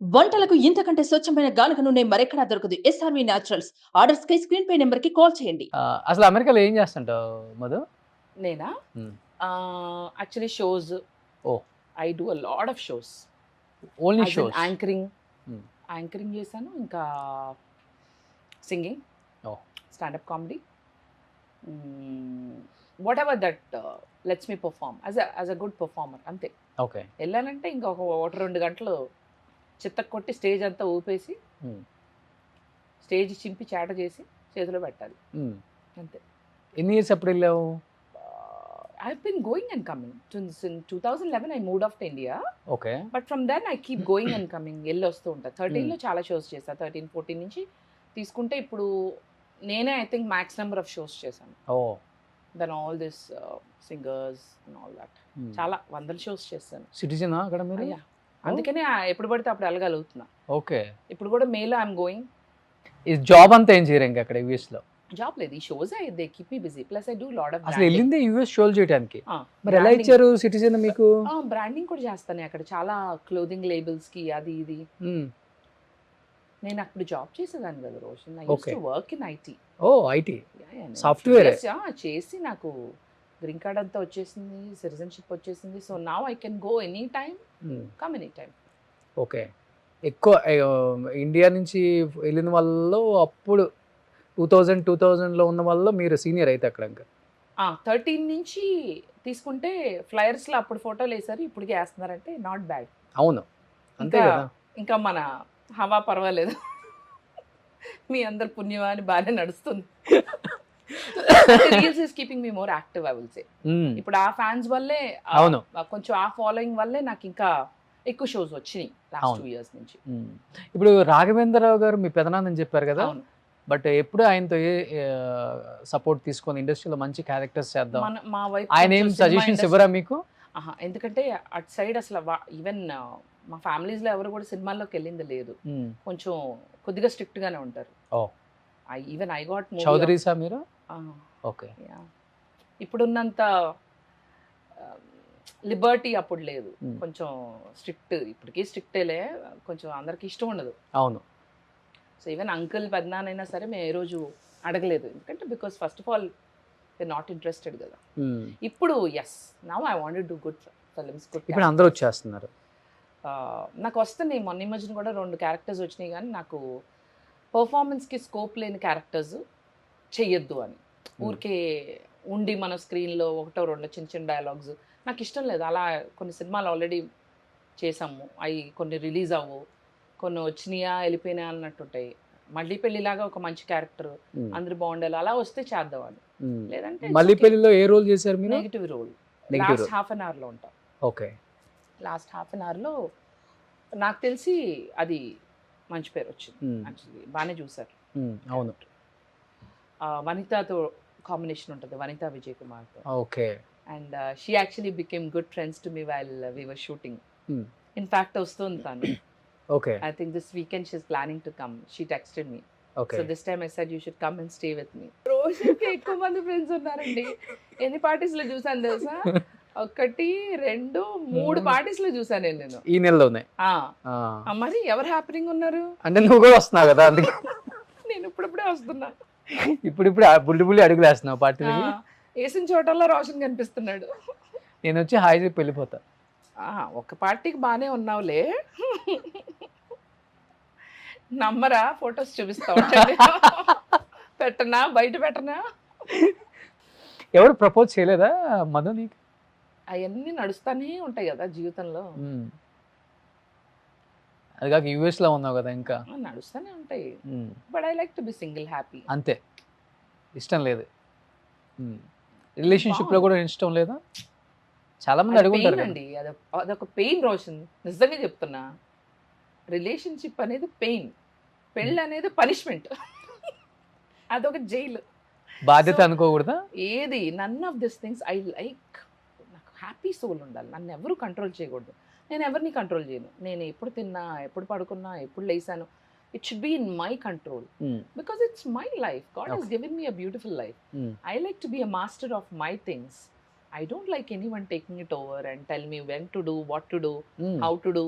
వంటలకు ఇంతకంటే స్వచ్ఛమైన గానుగ నూనె మరెక్కడా దొరకదు. ఎస్ఆర్‌వి న్యాచురల్స్. ఆర్డర్స్‌కై స్క్రీన్ పై నంబర్‌కి కాల్ చేయండి. అసలు అమెరికాలో ఏం చేస్తుంటావు మధు? నేనా? Hmm. Actually shows. Oh! I do a lot of shows. Only as in shows. Anchoring. Hmm. Anchoring చేశాను. ఇంకా singing, oh! Stand up comedy. Whatever that lets me perform as a good performer అంతే. Okay. వెళ్ళానంటే ఇంకా ఒక 2 గంటలు చిత్తకు కొట్టి stage అంతా ఊపేసి హ్మ్. స్టేజ్ చింపి చేట చేసి చేతిలో పెట్టాలి హ్మ్. అంతే. ఎన్ని ఇయర్స్ ఎప్పుడు వెళ్ళావు? I've been going and coming. Since in 2011 I moved off to India. Okay. But from then I keep going and coming. వెళ్ళి వస్తూ ఉంటా. 13లో చాలా షోస్ చేశా. 13-14 నుంచి తీసుకుంటే ఇప్పుడు నేనే I think max number of shows చేశాను. Oh! Then all this singers and all that. చాలా వందల షోస్ చేశాను. సిటిజనా అక్కడ మీరు? అయ్యా, అందుకనే ఎప్పుడు పడితే అప్పుడు వెళ్ళగలుగుతున్నా. ఓకే. ఇప్పుడు కూడా మేలో ఐఎమ్ గోయింగ్. ఈ జాబ్ అంతా ఏం చేయరు ఇంకా అక్కడ యూఎస్ లో? జాబ్ లేదు, ఈ shows they keep me busy. Plus I do lot of అసలు వెళ్ళిందే యూఎస్ షోలు చేయడానికి. మరి ఎలా ఇచ్చారు సిటిజన్ మీకు? బ్రాండింగ్ కూడా చేస్తాను అక్కడ చాలా క్లోదింగ్ లేబుల్స్ కి అది ఇది. నేను అప్పుడు జాబ్ చేసేదాన్ని కదా Roshan. I used to work in IT. Oh IT software చేసి నాకు గ్రీన్ కార్డ్ అంతా వచ్చేసింది, సిటిజన్షిప్ వచ్చేసింది. So now I can go any time, come any time. Okay. ఎక్కువ ఇండియా నుంచి వెళ్ళిన వాళ్ళు అప్పుడు 2000లో ఉన్న వాళ్ళు మీరు సీనియర్ అయితే అక్కడ ఇంకా 13 నుంచి తీసుకుంటే ఫ్లయర్స్లో అప్పుడు ఫోటోలు వేసారు, ఇప్పటికి వేస్తున్నారంటే నాట్ బ్యాడ్. అవును, అంతే కదా. ఇంకా మన హవా పర్వాలేదు. మీ అందరు పుణ్యమాని బాగానే నడుస్తుంది. Reels is keeping me more active I will say. ఇప్పుడు ఆ ఫ్యాన్స్ వల్లే, అవును, కొంచెం ఆ ఫాలోయింగ్ వల్లే నాకు ఇంకా ఎక్కువ షోస్ వచ్చినాయి లాస్ట్ 2 years నుంచి. ఇప్పుడు రాఘవేంద్రరావు గారు మీ పెదనాన్నని చెప్పారు కదా. అవును. బట్ ఎప్పుడు ఆయనతో సపోర్ట్ తీసుకొని ఇండస్ట్రీలో మంచి క్యారెక్టర్స్ చేద్దాం, మా వైపు ఆయన ఏం సజెషన్స్ ఇవ్వరా మీకు? ఎందుకంటే అటు సైడ్ అసలు ఈవెన్ మా ఫ్యామిలీస్లో ఎవరు కూడా సినిమాల్లోకి వెళ్ళింది లేదు. కొంచెం కొద్దిగా స్ట్రిక్ట్ గానే ఉంటారు. ఈవెన్ ఐ గాట్ చౌదరీసా మీరు? ఓకే. ఇప్పుడున్నంత లిబర్టీ అప్పుడు లేదు, కొంచెం స్ట్రిక్ట్. ఇప్పటికీ స్ట్రిక్టేలే, కొంచెం అందరికి ఇష్టం ఉండదు. అవును. సో ఈవెన్ అంకుల్ పెద్దనాన్నైనా సరే మేము ఏ రోజు అడగలేదు, ఎందుకంటే because first of all they not interested కదా. ఇప్పుడు yes, now I want to do good films. ఇప్పుడు అందరూ వచ్చేస్తున్నారు. నాకు వస్తున్నాయి. మొన్న ఈ మధ్యన కూడా 2 క్యారెక్టర్స్ వచ్చినాయి, కానీ నాకు పర్ఫార్మెన్స్కి స్కోప్ లేని క్యారెక్టర్స్ చెయ్యొద్దు అని. ఊరికే ఉండి మన స్క్రీన్లో 1-2 చిన్న చిన్న డైలాగ్స్ నాకు ఇష్టం లేదు. అలా కొన్ని సినిమాలు ఆల్రెడీ చేసాము, అవి కొన్ని రిలీజ్ అవ్వు, కొన్ని వచ్చినాయా వెళ్ళిపోయినా అన్నట్టుంటాయి. మళ్ళీ పెళ్లిలాగా ఒక మంచి క్యారెక్టర్ అందరు బాగుండాలి, అలా వస్తే చేద్దామని. లేదంటే మళ్ళీ పెళ్లిలో ఏ రోల్ చేశారు మీరు? Negative role. Last half an అవర్లో ఉంటాం. ఓకే. లాస్ట్ హాఫ్ అన్ అవర్లో నాకు తెలిసి అది మంచి పేరు వచ్చింది. యాక్చువల్లీ బాగానే చూసారు. అవును. వనితతో కాంబినేషన్ ఉంటుంది, వనిత విజయ్ కుమార్తో. Okay. And she actually became good friends to me while we were shooting. In fact వస్తుంది తను. Okay. I think this weekend she's planning to come. She texted me. Okay. So this time I said you should come and stay with me. రోషన్కి ఎక్కువ మంది friends ఉన్నారండి. ఎన్ని పార్టీస్లో చూసాను తెలుసా? 1, 2, 3 పార్టీస్లో చూసాను నేను ఈ నెలలోనే. మరి ఎవరు హ్యాపీనింగ్ ఉన్నారు అంటే నువ్వు కూడా వస్తున్నావు కదా, అందుకే నేను ఇప్పుడిప్పుడే వస్తున్నా. ఇప్పుడు బుల్లి అడుగులు వేస్తున్నావు పార్టీలకి. వేసిన చోటల్లో రోషన్ కనిపిస్తున్నాడు. నేను వచ్చి హాయ్ చెప్పి వెళ్ళిపోతా. ఒక పార్టీకి బాగానే ఉన్నావులే, నమ్మరా? ఫొటోస్ చూపిస్తా పెట్టనా, బయట పెట్టనా? ఎవరు ప్రపోజ్ చేయలేదా మధు నీకు? అవన్నీ నడుస్తానే ఉంటాయి కదా జీవితంలో. అది కాక యూఎస్ లో ఉన్నావు కదా, ఇంకా నడుస్తానే ఉంటాయి. But I like to be single, happy. అంతే, ఇష్టం లేదు. రిలేషన్షిప్ లో కూడా ఇష్టం లేదా? చాలా మంది అడుగుతారు అండి. అదొక పెయిన్ రోషన్, నిజంగా చెప్తున్నా. రిలేషన్షిప్ అనేది పెయిన్, పెళ్ళి అనేది పనిష్మెంట్. అదొక జైలు, బాధ్యత అనుకోకూడదా? ఏది none of this things I like. నాకు హ్యాపీ సోల్ ఉండాలి, నన్ను ఎవరు కంట్రోల్ చేయకూడదు. నేను ఎవరిని కంట్రోల్ చేయను. నేను ఎప్పుడు తిన్నా, ఎప్పుడు పడుకున్నా, ఎప్పుడు లేసాను, it should be in my control. Because it's my life. God has given me a beautiful life. I like to be a master of my things. I don't like anyone taking it over and tell me when to do, what to do, how to do.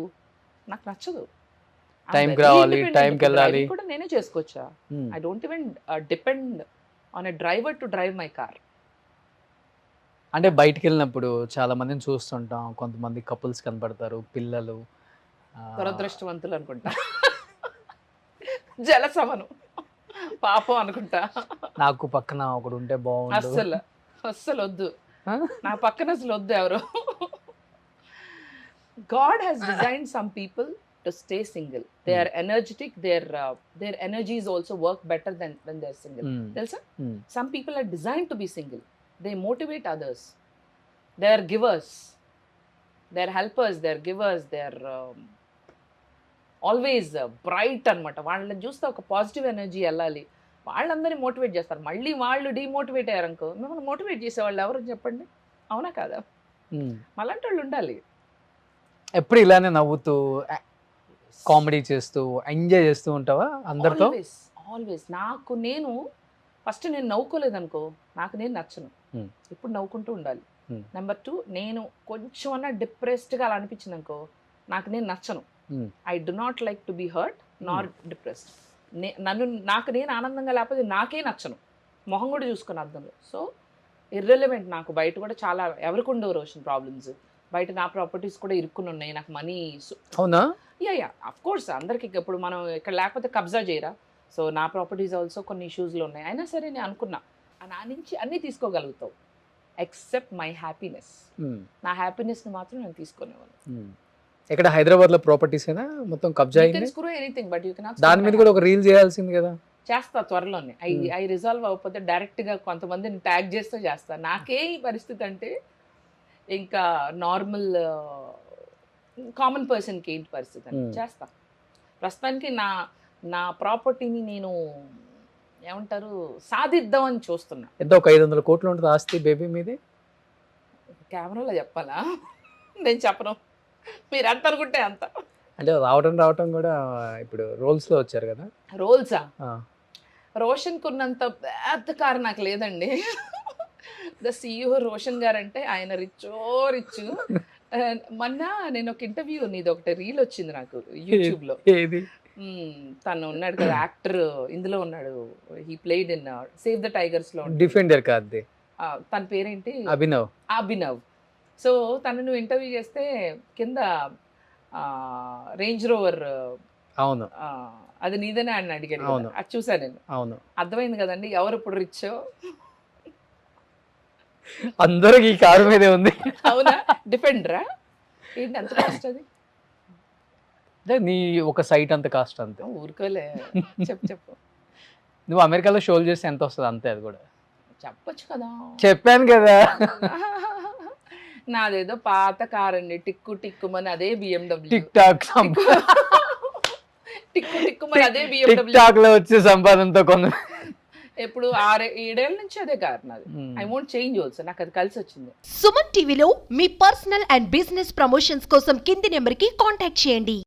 నాకు నచ్చదు. టైంకి రావాలి, టైంకి వెళ్ళాలి. కూడా నేనే చేసుకోవచ్చా? I don't even depend on a driver to drive my car. అంటే బయటికి వెళ్ళినప్పుడు చాలా మందిని చూస్తుంటాం, కొంతమంది కపుల్స్ కనపడతారు, పిల్లలు. దురదృష్టవంతులు అనుకుంటా, జలసమను పాపం అనుకుంటా. నాకు పక్కన ఒకడు ఉంటే బాగుండు. అస్సలు వద్దు, నా పక్కన అసలు వద్దు ఎవరు. God has designed some people to stay single. They are energetic, their energies also work better than when they are single. Telsa? Some people are designed to be single. They motivate others. They are givers. They are helpers, they are givers, they are always bright అనమాట. వాళ్ళని చూస్తే ఒక positive energy వెళ్ళాలి, వాళ్ళందరినీ motivate చేస్తారు. మళ్ళీ వాళ్ళు demotivate అయ్యారనుకో, మిమ్మల్ని మోటివేట్ చేసేవాళ్ళు ఎవరు చెప్పండి, అవునా కాదా? అలాంటి వాళ్ళు ఉండాలి. ఎప్పుడు ఇలానే నవ్వుతూ కామెడీ చేస్తూ ఎంజాయ్ చేస్తూ ఉంటావా అందరితో? ఆల్వేస్. నాకు నేను ఫస్ట్ నేను నవ్వుకోలేదనుకో, నాకు నేను నచ్చను. ఇప్పుడు నవ్వుకుంటూ ఉండాలి. నెంబర్ 2, నేను కొంచెం అన్నా డిప్రెస్డ్గా అలా అనిపించింది అనుకో, నాకు నేను నచ్చను. I do not like to be hurt nor depressed. నాకు నేను ఆనందంగా లేకపోతే నాకే నచ్చను. మొహం కూడా చూసుకుని అర్థంలో. So irrelevant. నాకు బయట కూడా చాలా ఎవరికి ఉండవు రోషన్ ప్రాబ్లమ్స్. బయట నా ప్రాపర్టీస్ కూడా ఇరుక్కుని ఉన్నాయి, నాకు మనీ. అవునా? యా అఫ్ కోర్స్, అందరికి ఇప్పుడు మనం ఇక్కడ లేకపోతే కబ్జా చేయరా. సో నా ప్రాపర్టీస్ ఆల్సో కొన్ని ఇష్యూస్లో ఉన్నాయి. అయినా సరే నేను అనుకున్నా, నా నుంచి అన్నీ తీసుకోగలుగుతావు ఎక్సెప్ట్ మై హ్యాపీనెస్. నా హ్యాపీనెస్ని మాత్రం నేను తీసుకునేవాళ్ళు. ఇక్కడ హైదరాబాద్ లో ప్రాపర్టీస్ అయినా మొత్తం కబ్జా అయింది. Anything but you cannot. దాని మీద కూడా ఒక రీల్ చేయాల్సింది కదా. చేస్తా త్వరలోనే. ఐ రిజాల్వ్ అవ్వకపోతే డైరెక్ట్గా కొంతమందిని ట్యాగ్ చేస్తూ చేస్తా. నాకే ఈ పరిస్థితి అంటే ఇంకా నార్మల్ కామన్ పర్సన్కి ఏంటి పరిస్థితి అని చేస్తా. ప్రస్తుతానికి నా ప్రాపర్టీని నేను ఏమంటారు సాధిద్దామని చూస్తున్నా. ఎంత ఒక 500 కోట్లు ఉంటుంది ఆస్తి బేబీ మీది? కెమెరాలో చెప్పాలా? నేను చెప్పను, మీరు ఎంత అనుకుంటే అంత. అంటే రావటం కూడా ఇప్పుడు రోల్స్లో వచ్చారు కదా. రోల్సా? రోషన్కి ఉన్నంత పెద్ద కారు నాకు లేదండి. ద CEO రోషన్ గారు అంటే ఆయన రిచ్. మొన్న నేను ఒక ఇంటర్వ్యూ, నీది ఒకటి రీల్ వచ్చింది నాకు యూట్యూబ్లో. తను ఉన్నాడు కదా యాక్టర్, ఇందులో ఉన్నాడు. He played in save the టైగర్స్లో. డిఫెండర్ కాదు, తన పేరేంటి? అభినవ్. సో తను నువ్వు ఇంటర్వ్యూ చేస్తే కింద రేంజ్ రోవర్, అవును అది నీదనే ఆయన అడిగాడు. అది చూసాను నేను. అవును, అర్థమైంది కదండి ఎవరు ఇప్పుడు రిచ్. అందరికి ఈ కారు మీదే ఉంది. అవునా? డిఫెండరా? ఏంటి అంత కాస్ట్ అది? నీ ఒక సైట్ అంత కాస్ట్ అంతే. ఊరుకోలే, చెప్పు. నువ్వు అమెరికాలో షోలు చేస్తే ఎంత వస్తుంది అంతే. అది కూడా చెప్పొచ్చు కదా. చెప్పాను కదా. నాదేదో పాత కార్ అండి, టిక్కుమని అదే BMW. టిక్కుమని అదే BMW లో వచ్చే సంపాదనతో కొంత ఎప్పుడు 6-7 ఏళ్ళ నుంచి అదే కార్ నాది. ఐ వోంట్ చేంజ్ ఆల్సో, నాకు అది కలిసి వచ్చింది. సుమన్ టీవీలో మీ పర్సనల్ అండ్ బిజినెస్ ప్రమోషన్స్ కోసం కింది నెంబర్కి కాంటాక్ట్ చేయండి.